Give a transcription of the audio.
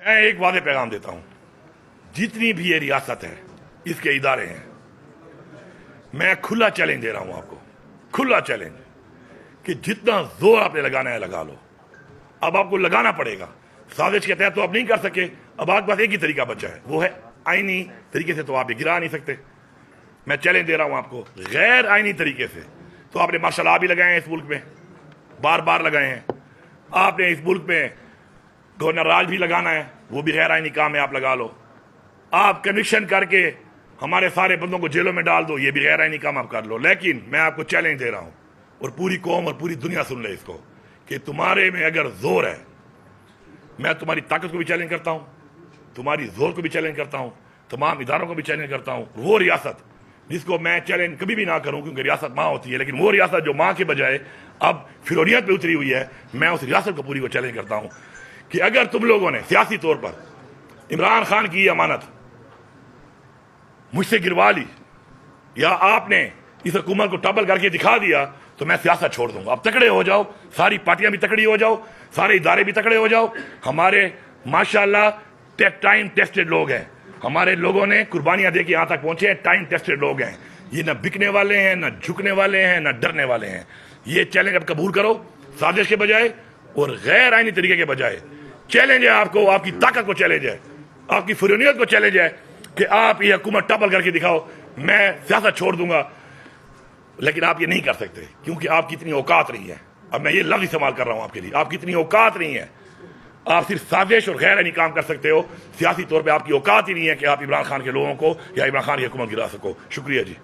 मैं एक वादे पैगाम देता हूं, जितनी भी ये रियासत है, इसके इदारे हैं, मैं खुला चैलेंज दे रहा हूं आपको, खुला चैलेंज कि जितना जोर आपने लगाना है लगा लो। अब आपको लगाना पड़ेगा। साजिश के तहत तो आप नहीं कर सके, अब आपके पास एक ही तरीका बचा है, वो है आईनी तरीके से। तो आप ये गिरा नहीं सकते। मैं चैलेंज दे रहा हूं आपको, गैर आईनी तरीके से तो आपने मार्शल लॉ भी लगाए हैं इस मुल्क में, बार बार लगाए हैं। आपने इस मुल्क में गवर्नर राज भी लगाना है, वो भी गैर आईनी काम है, आप लगा लो। आप कन्विक्शन करके हमारे सारे बंदों को जेलों में डाल दो, ये भी गैर आईनी काम आप कर लो। लेकिन मैं आपको चैलेंज दे रहा हूं, और पूरी कौम और पूरी दुनिया सुन ले इसको, कि तुम्हारे में अगर जोर है, मैं तुम्हारी ताकत को भी चैलेंज करता हूं, तुम्हारी जोर को भी चैलेंज करता हूं, तमाम इदारों को भी चैलेंज करता हूं। वो रियासत जिसको मैं चैलेंज कभी भी ना करूं, क्योंकि रियासत माँ होती है, लेकिन वो रियासत जो माँ के बजाय अब फिरौनियत पे उतरी हुई है, मैं उस रियासत को पूरी को चैलेंज करता हूं कि अगर तुम लोगों ने सियासी तौर पर इमरान खान की अमानत मुझसे गिरवा ली, या आपने इस हुकूमत को टबल करके दिखा दिया, तो मैं सियासत छोड़ दूंगा। अब तकड़े हो जाओ, सारी पार्टियां भी तकड़ी हो जाओ, सारे इदारे भी तकड़े हो जाओ। हमारे माशाल्लाह टाइम टेस्टेड लोग हैं, हमारे लोगों ने कुर्बानियां दे के यहां तक पहुंचे हैं, टाइम टेस्टेड लोग हैं। ये न बिकने वाले हैं, न झुकने वाले हैं, न डरने वाले हैं। ये चैलेंज अब कबूल करो, साजिश के बजाय और गैर आईनी तरीके के बजाय। चैलेंज है आपको, आपकी ताकत को चैलेंज है, आपकी फुरनियत को चैलेंज है कि आप ये हुकूमत टपल करके दिखाओ, मैं सियासत छोड़ दूंगा। लेकिन आप ये नहीं कर सकते, क्योंकि आपकी इतनी औकात नहीं है। अब मैं ये लफ्ज इस्तेमाल कर रहा हूं आपके लिए, आपकी इतनी औकात नहीं है। आप सिर्फ साजिश और गैर आईनी काम कर सकते हो, सियासी तौर पे आपकी औकात ही नहीं है कि आप इमरान खान के लोगों को या इमरान खान की हुकूमत गिरा सको। शुक्रिया जी।